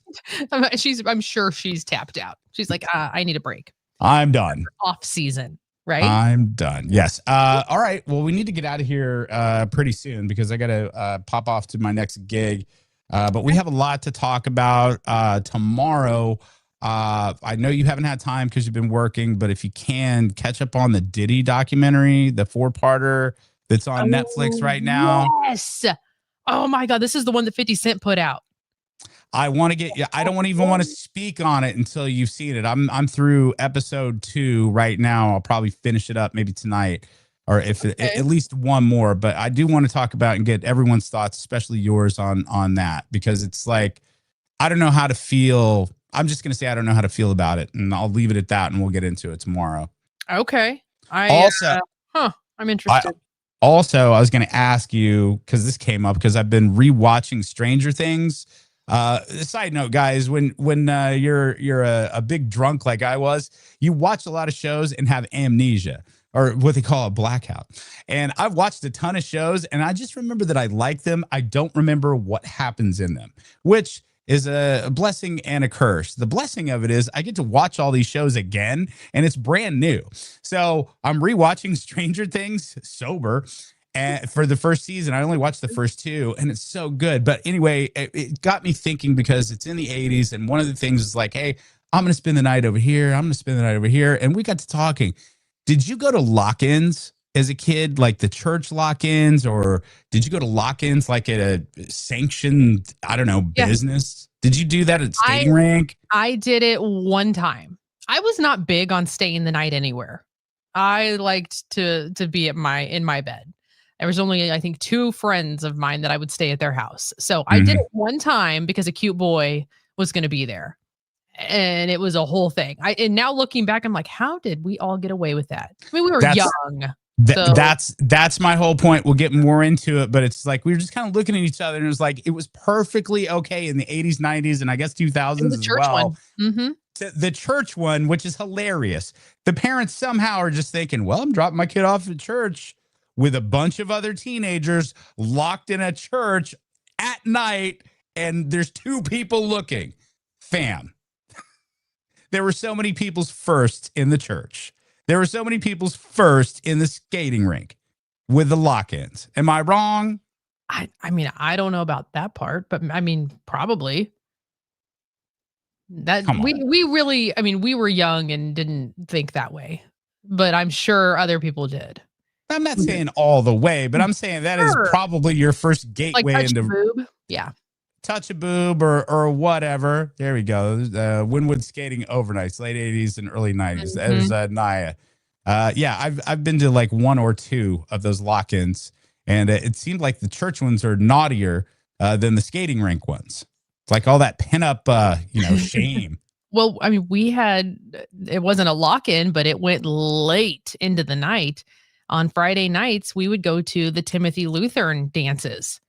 S5: I'm sure she's tapped out. She's like, I need a break.
S4: I'm done.
S5: Off season, right?
S4: I'm done. Yes. All right. Well, we need to get out of here pretty soon because I got to pop off to my next gig. But we have a lot to talk about tomorrow. I know you haven't had time because you've been working, but if you can catch up on the Diddy documentary, the 4-parter that's on Netflix right now.
S5: Yes. Oh my God, this is the one that 50 Cent put out.
S4: I want to get you. I don't even want to speak on it until you've seen it. I'm through episode 2 right now. I'll probably finish it up maybe tonight, or if at least one more. But I do want to talk about and get everyone's thoughts, especially yours, on that, because it's like I don't know how to feel. I'm just gonna say I don't know how to feel about it, and I'll leave it at that, and we'll get into it tomorrow.
S5: Okay.
S4: I'm
S5: interested.
S4: I was going to ask you, because this came up because I've been rewatching Stranger Things. Side note, guys, when you're a big drunk like I was, you watch a lot of shows and have amnesia, or what they call a blackout. And I've watched a ton of shows, and I just remember that I like them. I don't remember what happens in them, which is a blessing and a curse. The blessing of it is I get to watch all these shows again, and it's brand new. So I'm rewatching Stranger Things sober. And for the first season, I only watched the first 2, and it's so good. But anyway, it got me thinking, because it's in the 80s, and one of the things is like, hey, I'm going to spend the night over here. I'm going to spend the night over here. And we got to talking. Did you go to lock-ins as a kid, like the church lock-ins, or did you go to lock-ins like at a sanctioned, I don't know, business? Did you do that at skating rink?
S5: I did it one time. I was not big on staying the night anywhere. I liked to be in my bed. There was only, I think, 2 friends of mine that I would stay at their house. So I did it one time because a cute boy was going to be there. And it was a whole thing. And now looking back, I'm like, how did we all get away with that? I mean, we were young.
S4: That's my whole point. We'll get more into it, but it's like we were just kind of looking at each other, and it was like it was perfectly okay in the 80s, 90s, and I guess 2000s as well. The church one, which is hilarious. The parents somehow are just thinking, well, I'm dropping my kid off at church with a bunch of other teenagers locked in a church at night, and there's 2 people looking. Fam. There were so many people's first in the church. There were so many people's first in the skating rink with the lock-ins. Am I wrong?
S5: I mean, I don't know about that part, but I mean, probably. That we really, I mean, we were young and didn't think that way, but I'm sure other people did.
S4: I'm not saying all the way, but I'm saying that is probably your first gateway
S5: like
S4: into
S5: boob. Yeah.
S4: Touch a boob or whatever. There we go. Winwood skating overnights, late 80s and early 90s. There's Naya. Yeah, I've been to like 1 or 2 of those lock-ins, and it seemed like the church ones are naughtier than the skating rink ones. It's like all that pin-up, shame.
S5: Well, I mean, it wasn't a lock-in, but it went late into the night. On Friday nights, we would go to the Timothy Lutheran dances.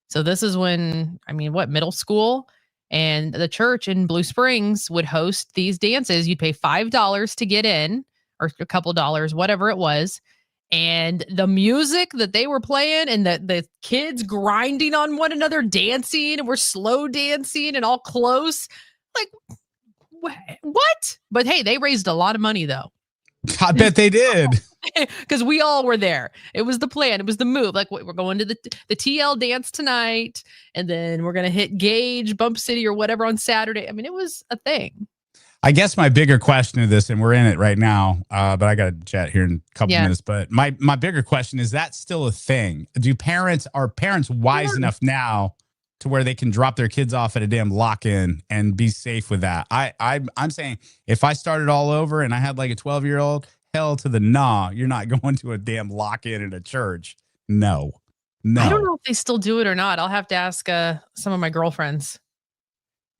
S5: So this is when, middle school, and the church in Blue Springs would host these dances. You'd pay $5 to get in, or a couple dollars, whatever it was. And the music that they were playing, and the kids grinding on one another, dancing, and we're slow dancing and all close. Like, what? But hey, they raised a lot of money though.
S4: I bet they did.
S5: Because we all were there. It was the plan. It was the move. Like, we're going to the TL dance tonight, and then we're going to hit Gage, Bump City, or whatever on Saturday. I mean, it was a thing.
S4: I guess my bigger question of this, and we're in it right now, but I got to chat here in a couple minutes. But my bigger question is that still a thing? Are parents wise enough now to where they can drop their kids off at a damn lock-in and be safe with that? I'm saying if I started all over and I had like a 12-year-old, hell to the nah, you're not going to a damn lock-in at a church. No.
S5: I don't know if they still do it or not. I'll have to ask some of my girlfriends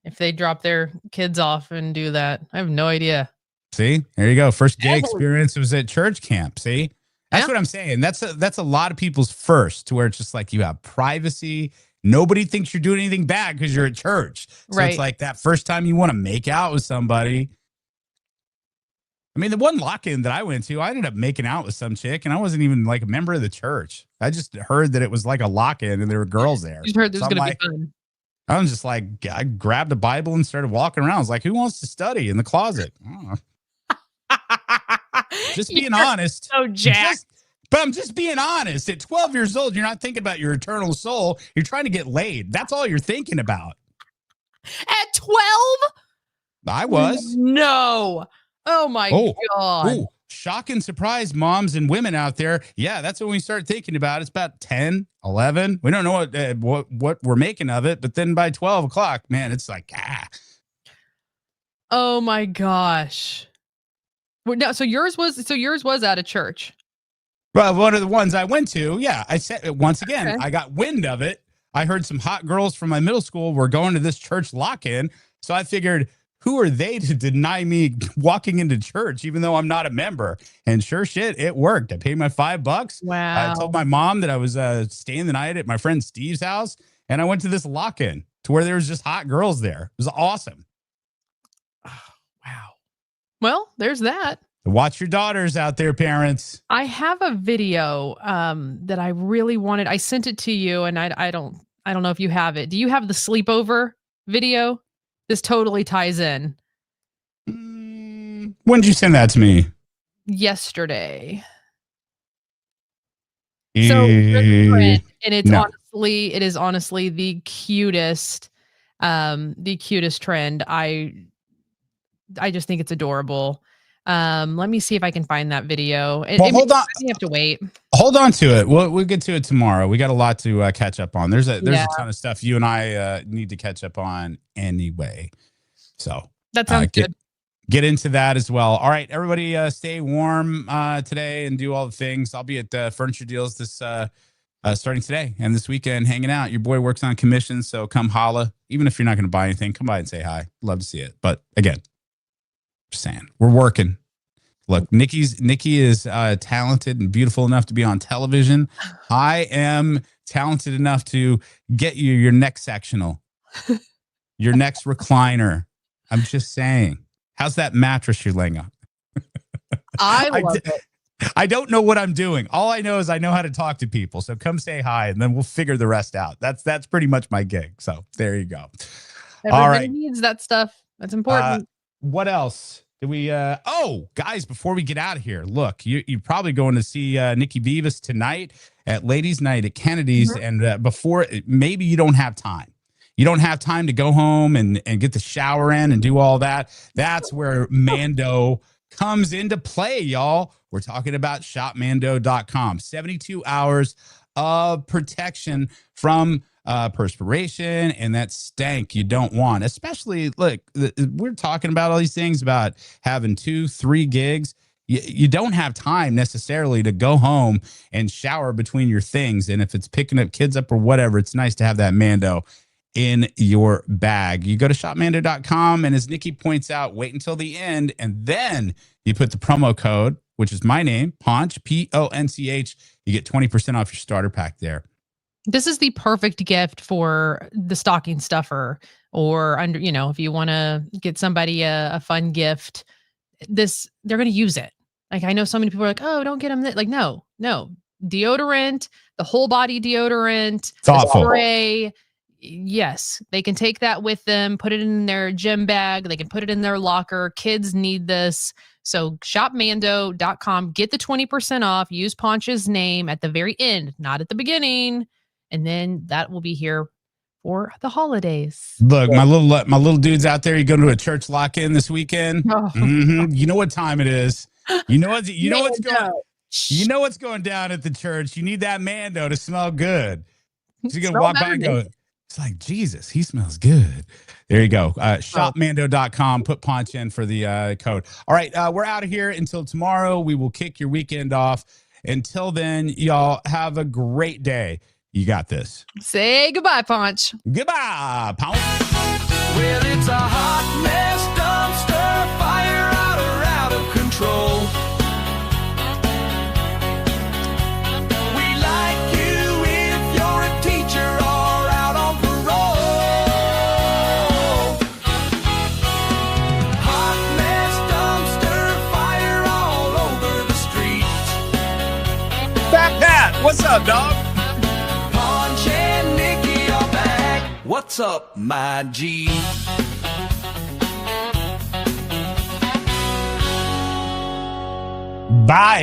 S5: if they drop their kids off and do that. I have no idea.
S4: See, there you go. First gay experience was at church camp. See, that's what I'm saying. That's a lot of people's first, to where it's just like you have privacy. Nobody thinks you're doing anything bad because you're at church. So it's like that first time you want to make out with somebody. I mean, the one lock-in that I went to, I ended up making out with some chick, and I wasn't even like a member of the church. I just heard that it was like a lock-in and there were girls there.
S5: You heard there's going to be fun.
S4: I was just like, I grabbed a Bible and started walking around. I was like, who wants to study in the closet? Just being honest.
S5: So jacked.
S4: But I'm just being honest. At 12 years old, you're not thinking about your eternal soul. You're trying to get laid. That's all you're thinking about.
S5: At 12?
S4: I was.
S5: No. Oh my God.
S4: Ooh, shock and surprise moms and women out there. Yeah, that's when we start thinking about it. It's about 10, 11. We don't know what we're making of it, but then by 12 o'clock, man, it's like,
S5: Oh my gosh. No, so yours was at a church.
S4: Well, one of the ones I went to, yeah, I said once again,
S5: Okay.
S4: I got wind of it. I heard some hot girls from my middle school were going to this church lock-in. So I figured, who are they to deny me walking into church, even though I'm not a member? And sure shit, it worked. I paid my $5.
S5: Wow.
S4: I told my mom that I was staying the night at my friend Steve's house, and I went to this lock-in to where there was just hot girls there. It was awesome.
S5: Wow. Well, there's that.
S4: Watch your daughters out there, parents.
S5: I have a video that I really wanted. I sent it to you, and I don't know if you have it. Do you have the sleepover video? This totally ties in.
S4: When did you send that to me?
S5: Yesterday. So and it's
S4: No.
S5: it is honestly the cutest trend. I just think it's adorable. Let me see if I can find that video.
S4: Hold on.
S5: You have to wait.
S4: Hold on to it. We'll get to it tomorrow. We got a lot to catch up on. There's a ton of stuff you and I need to catch up on anyway. So
S5: that sounds good.
S4: Get into that as well. All right, everybody, stay warm today and do all the things. I'll be at Furniture Deals this starting today and this weekend, hanging out. Your boy works on commission, so come holla. Even if you're not going to buy anything, come by and say hi. Love to see it. But again, just saying, we're working. Look, Nikki is talented and beautiful enough to be on television. I am talented enough to get you your next sectional, your next recliner. I'm just saying. How's that mattress you're laying on?
S5: I love it.
S4: I don't know what I'm doing. All I know is I know how to talk to people. So come say hi, and then we'll figure the rest out. That's pretty much my gig. So there you go.
S5: Everybody
S4: All right.
S5: needs that stuff. That's important.
S4: What else? Do we guys, before we get out of here, look, you're probably going to see Nikki Vivas tonight at Ladies Night at Kennedy's. Mm-hmm. And before, maybe you don't have time. You don't have time to go home and get the shower in and do all that. That's where Mando comes into play, y'all. We're talking about shopmando.com. 72 hours of protection from perspiration and that stank you don't want. Especially, look, we're talking about all these things about having 2-3 gigs. You don't have time necessarily to go home and shower between your things. And if it's picking up kids up or whatever, it's nice to have that Mando in your bag. You go to shopmando.com, and as Nikki points out, wait until the end, and then you put the promo code, which is my name, Ponch, Ponch. You get 20% off your starter pack there.
S5: This is the perfect gift for the stocking stuffer, or if you want to get somebody a fun gift. They're going to use it. Like, I know so many people are like, oh, don't get them that. Like, no, deodorant, the whole body deodorant,
S4: thoughtful
S5: spray. Yes, they can take that with them, put it in their gym bag. They can put it in their locker. Kids need this. So shopmando.com, get the 20% off, use Ponch's name at the very end, not at the beginning. And then that will be here for the holidays.
S4: Look, my little dudes out there, you go to a church lock-in this weekend.
S5: Oh.
S4: Mm-hmm. You know what time it is. You know what's going down at the church. You need that Mando to smell good. So you're gonna walk by and go, it's like, Jesus, he smells good. There you go. Shopmando.com. Put Ponch in for the code. All right, we're out of here until tomorrow. We will kick your weekend off. Until then, y'all have a great day. You got this.
S5: Say goodbye, Ponch.
S4: Goodbye, Ponch.
S12: Well, it's a hot mess dumpster fire out of control. We like you if you're a teacher or out on parole. Hot mess dumpster fire all over the street.
S4: Fat Pat, what's up, dog?
S12: Ponch and Nikki are back. What's up, my G?
S4: Bye.